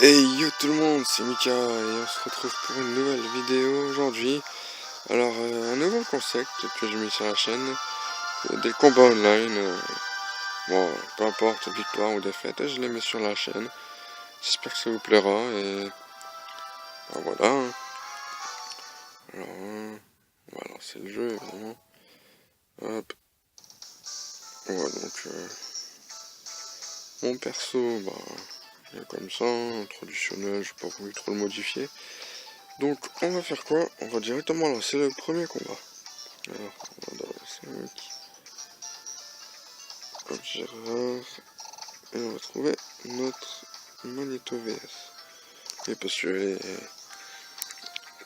Hey yo tout le monde, c'est Mika et on se retrouve pour une nouvelle vidéo aujourd'hui. Alors un nouveau concept que j'ai mis sur la chaîne, des combats online. Bon, peu importe victoire ou défaite, je les mets sur la chaîne. J'espère que ça vous plaira et ben voilà. Alors on va lancer le jeu évidemment. Hop. Voilà donc mon perso, bah il est comme ça, traditionnel, j'ai pas voulu trop le modifier. Donc on va faire quoi? On va directement lancer le premier combat. Alors, on va dans le 5, hop, Gérard, et on va trouver notre Magneto VS. Et parce que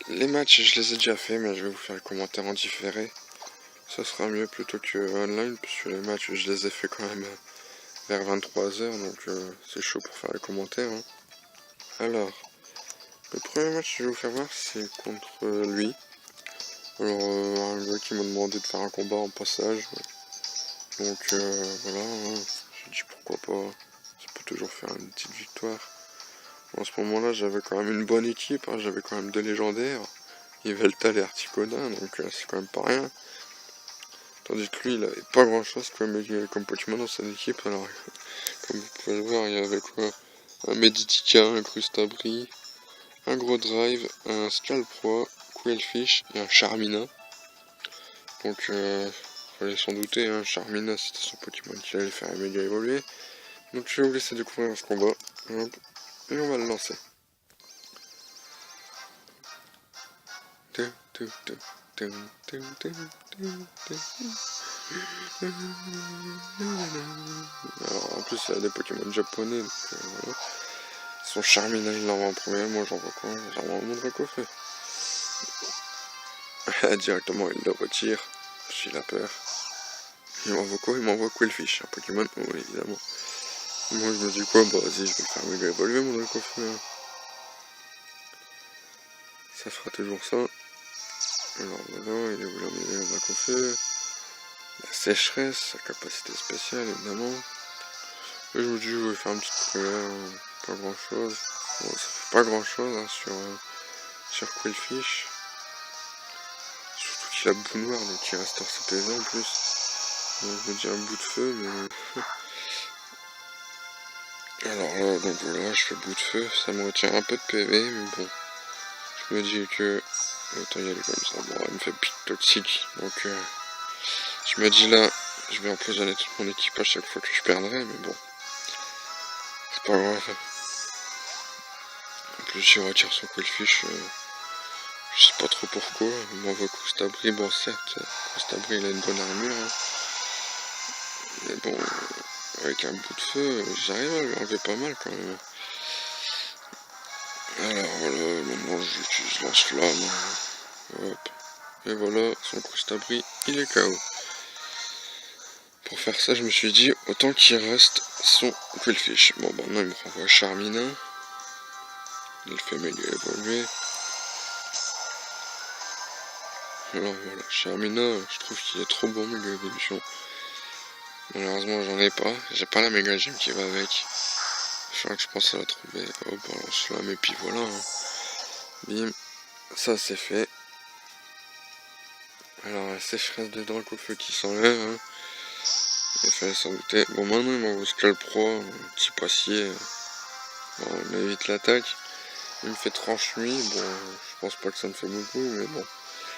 les matchs, je les ai déjà fait, mais je vais vous faire les commentaires en différé. Ça sera mieux plutôt que online, parce que les matchs, je les ai fait quand même vers 23h, donc c'est chaud pour faire les commentaires. Hein. Alors, le premier match que je vais vous faire voir, c'est contre lui. Alors, un gars qui m'a demandé de faire un combat en passage. Donc voilà, hein. J'ai dit pourquoi pas, ça peut toujours faire une petite victoire. En ce moment-là, j'avais quand même une bonne équipe, hein. J'avais quand même deux légendaires, Yveltal et Articoda, donc c'est quand même pas rien. Tandis que lui, il avait pas grand-chose comme Pokémon dans son équipe. Alors, comme vous pouvez le voir, il y avait quoi? Un Meditica, un Crustabri, un Gros Drive, un Scalpro, Quillfish et un Charmina. Donc, fallait s'en douter, hein. Charmina, c'était son Pokémon qui allait faire méga évoluer. Donc je vais vous laisser découvrir ce combat. Hop. Et on va le lancer. Alors en plus il y a des Pokémon japonais. Donc, voilà. Son Charmina il l'envoie en premier. Moi j'envoie quoi? J'envoie mon Dracofeu. Directement il le retire. Parce qu'il a peur. Il m'envoie quoi? Il m'envoie Quillfish. Un Pokémon, oh, évidemment. Moi je me dis quoi? Bah vas-y je vais le faire méga évoluer mon Dracofeu. Hein. Ça fera toujours ça. Alors voilà, il est voulu emmener le Dracofeu. La sécheresse, sa capacité spéciale évidemment. Et je me dis je vais faire une petite prière, pas grand chose. Bon, ça fait pas grand chose hein, sur Quillfish. Surtout qu'il a bout noir donc il restaure ses PV en plus. Donc, je me dis un bout de feu mais. Alors là donc voilà je fais bout de feu, ça me retient un peu de PV mais bon. Je me dis que autant y aller comme ça. Bon elle me fait pic toxique donc je me dis là je vais empoisonner toute mon équipe à chaque fois que je perdrai mais bon. C'est pas grave. En plus, je retire son Quillfish. Je sais pas trop pourquoi. Il m'envoie Crustabri. Bon, certes, Crustabri, il a une bonne armure. Hein. Mais bon, avec un bout de feu, j'arrive à lui enlever pas mal quand même. Alors voilà, le moment où j'utilise lance-flamme. Hop. Et voilà, son Crustabri, il est KO. Pour faire ça, je me suis dit, autant qu'il reste son Quillfish. Bon, maintenant, il me renvoie Charmina. Il fait méga évoluer. Alors voilà, Charmina, je trouve qu'il est trop bon méga évolution. Malheureusement j'en ai pas, j'ai pas la méga gemme qui va avec. Je crois que je pense à la trouver. Hop, on lance flamme et puis voilà. Hein. Bim, ça c'est fait. Alors la sécheresse de Dracofeu qui s'enlève. Hein. Il fallait s'en douter. Bon maintenant il m'envoie Scalpro, un petit passier. Bon, on évite l'attaque. Il me fait tranche nuit, bon je pense pas que ça me fait beaucoup, mais bon.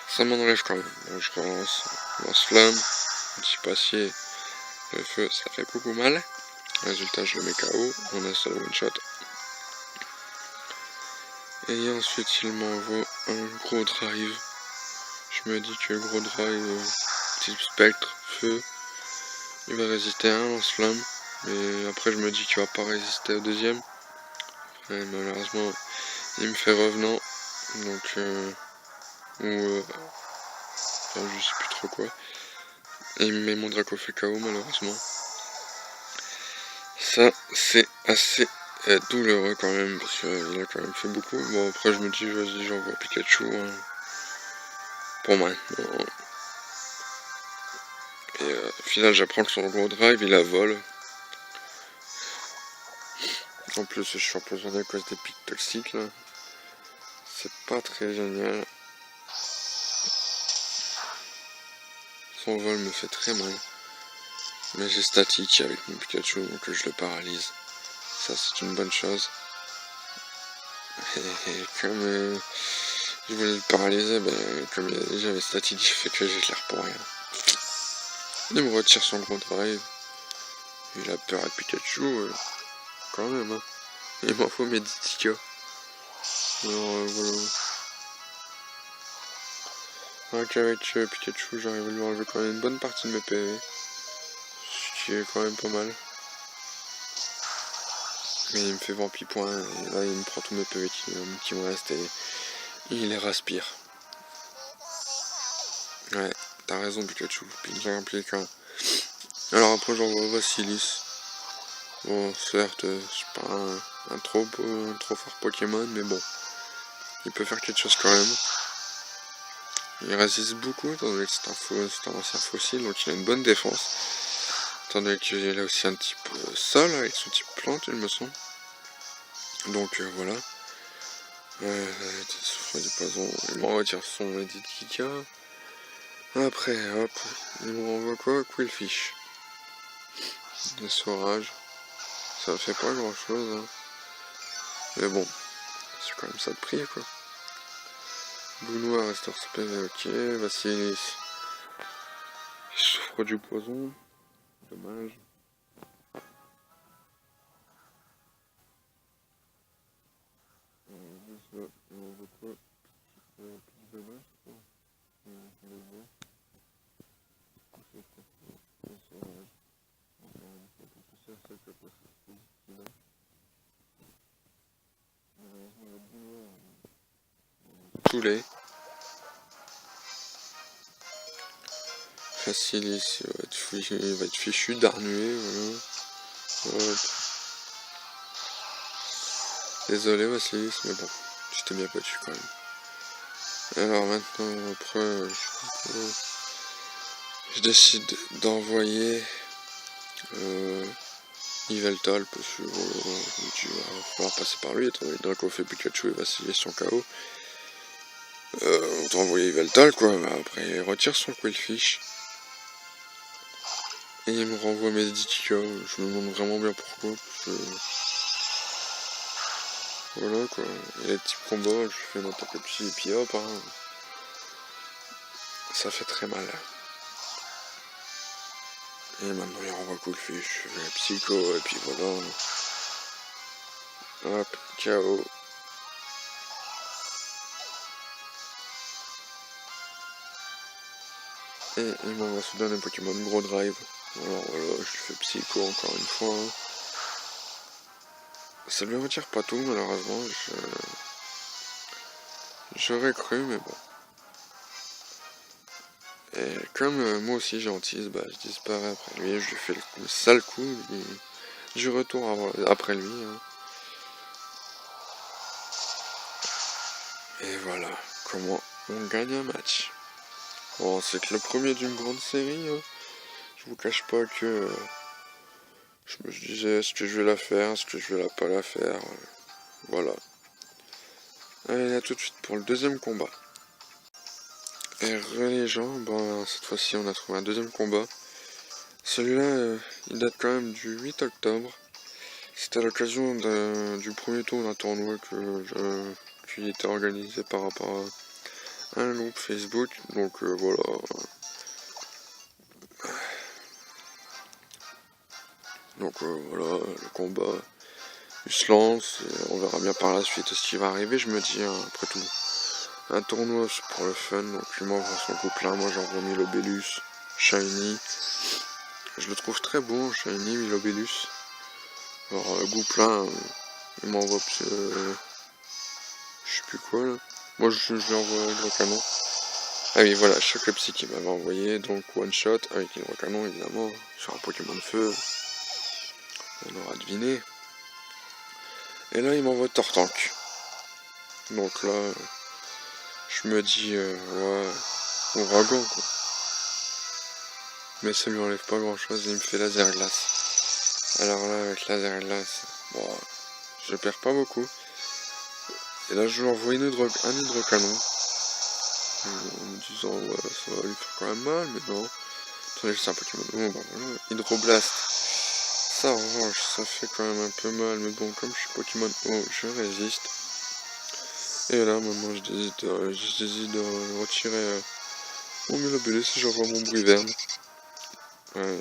Ça m'en enlève quand même. Donc, je relance, lance-flamme, petit passier, le feu, ça fait beaucoup mal. Résultat, je le mets KO, on a seul one shot. Et ensuite, il m'envoie un gros drive. Je me dis que le gros drive, type spectre, feu, il va résister à un lance-flamme. Mais après, je me dis qu'il va pas résister au deuxième. Et malheureusement, il me fait revenant. Donc, enfin, je sais plus trop quoi. Et il me met mon Dracofeu KO malheureusement. Ça c'est assez douloureux quand même parce qu'il a quand même fait beaucoup. Bon après je me dis vas-y j'envoie Pikachu hein, pour maintenant. Et au final j'apprends que son gros drive il a vol. En plus je suis empoisonné à cause des pics toxiques là. C'est pas très génial. Son vol me fait très mal. Mais j'ai statique avec mon Pikachu, donc je le paralyse. Ça c'est une bonne chose. Et comme je voulais le paralyser, comme j'avais statique, il fait que j'éclaire pour rien. Il me retire son gros drive. Il a peur à Pikachu, quand même. Hein. Il m'en faut mes 10 tickets. Alors voilà. Donc avec Pikachu, j'arrive à lui enlever quand même une bonne partie de mes PV. Ce qui est quand même pas mal. Mais il me fait vampipoint et là il me prend tous mes PV qui me restent et il les respire. Ouais, t'as raison Pikachu, bien impliqué. Alors après j'envoie Vassilis. Bon certes, c'est pas un trop fort Pokémon, mais bon. Il peut faire quelque chose quand même. Il résiste beaucoup, étant donné que c'est un ancien fossile, donc il a une bonne défense. Étant donné qu'il a aussi un type sol avec son type plante, il me semble. Donc voilà. Souffle du poison, il m'en retire son Meditica. Après, hop, il me renvoie quoi? Quillfish. Des saurages. Ça fait pas grand chose, hein. Mais bon, c'est quand même ça de prix, quoi. Bounois restaure ses PV, ok. Vassilis. Il souffre du poison. Dommage. Poulet. Facilis, il va être fichu, d'arnuer, voilà. Hop. Désolé Vassilis, mais bon, je t'ai bien battu quand même. Alors maintenant, après, je décide d'envoyer Yveltal, parce que il va falloir passer par lui, étant donné que Draco fait Pikachu et Vassilis sont KO. On va envoyer Yveltal, quoi. Après, il retire son Quillfish. Et il me renvoie mes 10 tickets. Je me demande vraiment bien pourquoi. Parce que... Voilà, quoi. Et les petits combats, je fais mon psy et puis hop, hein. Ça fait très mal. Et maintenant, il renvoie Quillfish. Je fais Psycho, et puis voilà. Hop, KO. Et il m'envoie ce dernier Pokémon Gros Drive. Alors voilà, je fais Psycho encore une fois. Hein. Ça lui retire pas tout malheureusement. J'aurais cru, mais bon. Et comme moi aussi j'ai hantise, je disparais après lui. Je lui fais le sale coup du retour après lui. Hein. Et voilà comment on gagne un match. Bon, c'est que le premier d'une grande série. Hein. Je vous cache pas que je me disais est-ce que je vais la faire, est-ce que je vais pas la faire. Voilà. Allez, à tout de suite pour le deuxième combat. Et les gens, cette fois-ci on a trouvé un deuxième combat. Celui-là, il date quand même du 8 octobre. C'était à l'occasion du premier tour d'un tournoi qui était organisé par rapport à un groupe Facebook. Donc voilà. Donc voilà, le combat il se lance. Et on verra bien par la suite ce qui va arriver. Je me dis, hein, après tout, un tournoi c'est pour le fun. Donc il m'envoie son couple là. Moi j'ai envoyé Milobellus, Shiny. Je le trouve très beau, Shiny, Milobellus. Alors Gouplin, il m'envoie je sais plus quoi là. Moi je lui envoie le canon. Ah oui voilà, Chocopsy qui m'avait envoyé, donc one shot avec le canon évidemment, sur un Pokémon de feu. On aura deviné. Et là il m'envoie Tortank. Donc là je me dis ouais, ouragan quoi. Mais ça lui enlève pas grand chose et il me fait laser glace. Alors là avec laser glace, bon, je perds pas beaucoup. Et là je lui envoie un hydrocanon. En me disant ouais ça va lui faire quand même mal, mais non. Attendez, c'est un Pokémon. Oh bah voilà, Hydroblast. Ça en revanche, ça fait quand même un peu mal, mais bon, comme je suis Pokémon haut, je résiste. Et là maintenant je décide de retirer mon Mélobulus et j'envoie mon Bruverne. Ouais,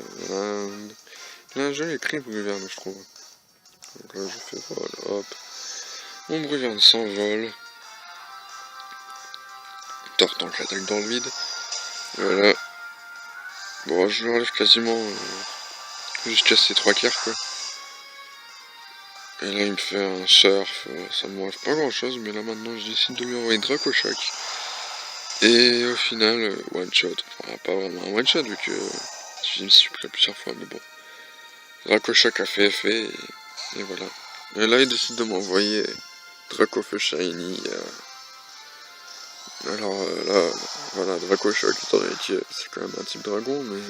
il a un joli cri Bruverne je trouve. Donc là je fais vol, hop. Mon Bruverne s'envole. Tortank l'attaque dans le vide. Voilà. Bon, je le relève quasiment jusqu'à ses 3/4 quoi. Et là il me fait un surf, ça me mange pas grand chose, mais là maintenant je décide de lui envoyer Dracochoc. Et au final, one shot. Enfin pas vraiment un one shot vu que je me suis pris plusieurs fois, mais bon. Dracochoc a fait effet et voilà. Et là il décide de m'envoyer Dracofeu Shiny. Alors là, voilà, Dracochoc, étant donné que c'est quand même un type dragon, mais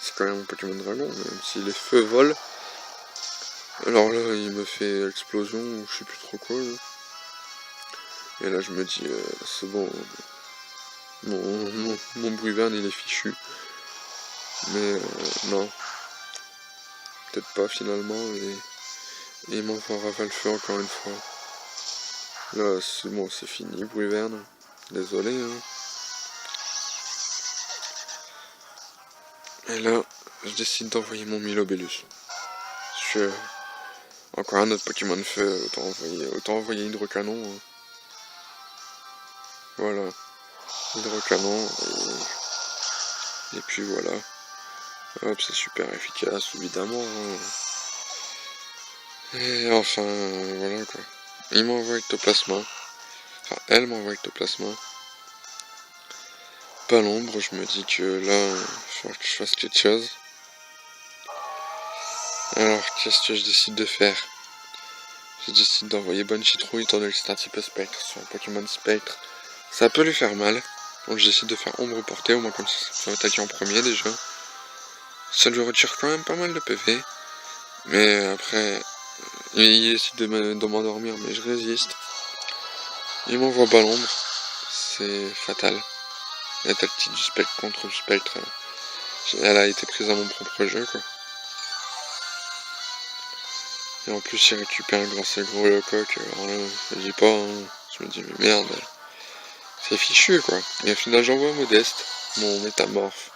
c'est quand même un Pokémon dragon, même si les feux volent. Alors là, il me fait explosion, ou je sais plus trop quoi. Là. Et là, je me dis, c'est bon, mon Bruverne, il est fichu. Mais non, peut-être pas finalement, et il m'envoie Rafale-Feu encore une fois. Là, c'est bon, c'est fini, Bruverne. Désolé, hein. Et là, je décide d'envoyer mon Milobellus. Encore un autre Pokémon de feu, autant envoyer Hydrocanon. Hein. Voilà, Hydrocanon, et puis voilà. Hop, c'est super efficace, évidemment. Hein. Et enfin, voilà quoi. Il m'envoie Ectoplasma. Enfin, elle m'envoie Ectoplasma. Pas l'ombre, je me dis que là, il faut que je fasse quelque chose. Alors, qu'est-ce que je décide de faire? Je décide d'envoyer Bonne Citrouille, étant donné que c'est un type spectre. Sur un Pokémon spectre, ça peut lui faire mal. Donc je décide de faire ombre portée, au moins comme ça va attaquer en premier déjà. Ça lui retire quand même pas mal de PV. Mais après, il essaie de m'endormir, mais je résiste. Il m'envoie bas l'ombre. C'est fatal. La tactique du spectre contre le spectre, elle a été prise à mon propre jeu quoi. Et en plus il récupère grâce à gros Lecoq, alors là, je me dis pas, hein. Je me dis mais merde, c'est fichu quoi. Et au final j'envoie Modeste, mon métamorphe.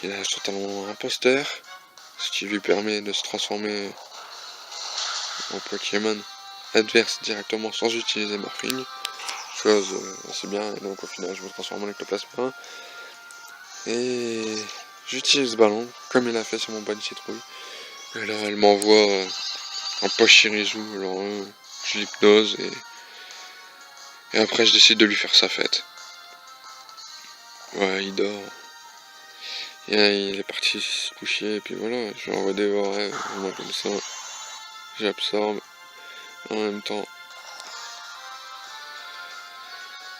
Il a totalement imposteur, ce qui lui permet de se transformer en Pokémon adverse directement sans utiliser Morphing. Chose assez bien, et donc au final je me transforme en Ectoplasma. Et j'utilise Ballon, comme il a fait sur mon Bonne Citrouille. Et là elle m'envoie un Pachirisu, alors je l'hypnose et après je décide de lui faire sa fête. Ouais, il dort. Et il est parti se coucher et puis voilà, je lui envoie des rêves, vraiment comme ça. J'absorbe. En même temps,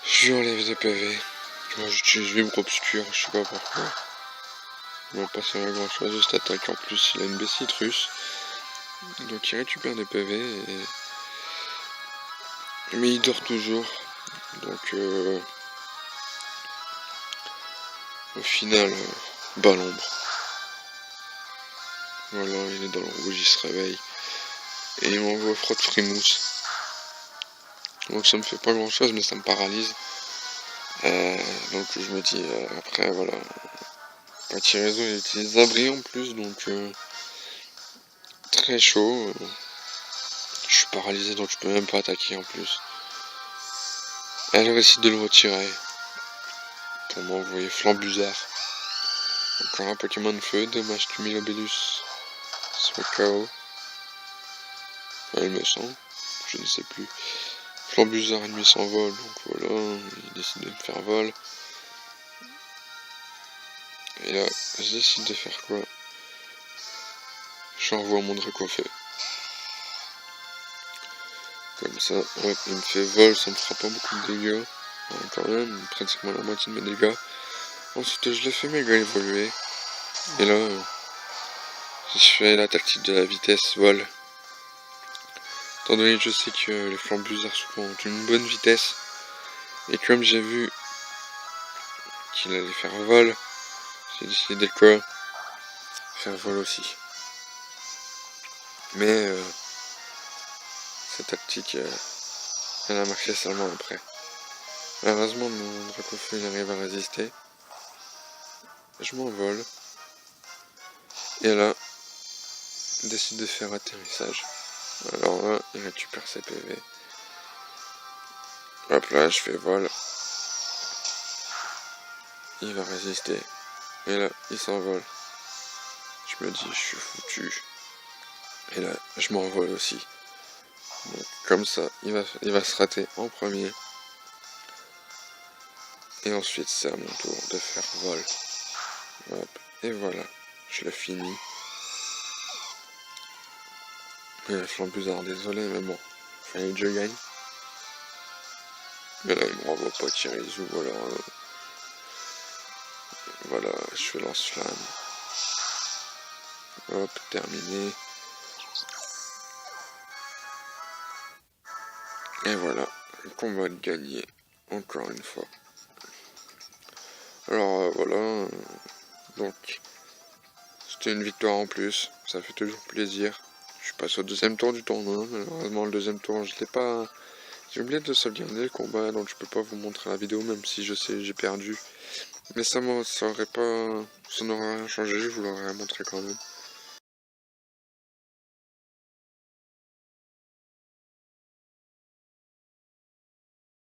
je lui enlève des PV. J'utilise Vibre Obscur, je sais pas pourquoi. Il va pas servir à grand chose, juste attaque. En plus, il a une Bessitrus. Donc il récupère des PV mais il dort toujours. Donc au final, bas l'ombre. Voilà, il est dans le rouge, il se réveille. Et il m'envoie Frotte Frimousse. Donc ça me fait pas grand chose, mais ça me paralyse. Donc je me dis, après voilà. Pachirisu il utilise Abri en plus, donc très chaud. Je suis paralysé, donc je peux même pas attaquer en plus. Elle décide de le retirer. Pour m'envoyer Flambuzard. Encore un Pokémon de feu, dommage que Milobellus soit KO. Elle me semble, je ne sais plus. Flambuzard ennemi s'envole, donc voilà, il décide de me faire vol. Et là, je décide de faire quoi? J'envoie mon Dracofeu. Comme ça, hop, il me fait vol, ça me fera pas beaucoup de dégâts. Enfin, quand même, pratiquement la moitié de mes dégâts. Ensuite, je le fais méga évoluer. Et là, je fais la tactique de la vitesse vol. Étant donné que je sais que les flambusards souvent ont une bonne vitesse. Et comme j'ai vu qu'il allait faire vol, j'ai décidé de faire vol aussi. Mais cette tactique, elle a marché seulement après. Malheureusement, mon dracofeu arrive à résister. Je m'envole. Et là, il décide de faire atterrissage. Alors là, il récupère ses PV. Hop là, je fais vol. Il va résister. Et là, il s'envole. Je me dis, je suis foutu. Et là, je m'envole aussi. Donc, comme ça, il va se rater en premier. Et ensuite, c'est à mon tour de faire vol. Hop, et voilà, je le finis. Et flambusard, désolé, mais bon, fallait que je gagne. Mais là, il me renvoie pas Kirizu, alors voilà, je fais lance-flamme. Hop, terminé. Et voilà, le combat de gagné, encore une fois. Alors voilà, donc c'était une victoire en plus, ça fait toujours plaisir. Je suis passé au deuxième tour du tournoi, malheureusement le deuxième tour je l'ai pas... J'ai oublié de sauvegarder le combat, donc je peux pas vous montrer la vidéo, même si je sais j'ai perdu. Mais ça n'aurait rien changé, je vous l'aurais montré quand même.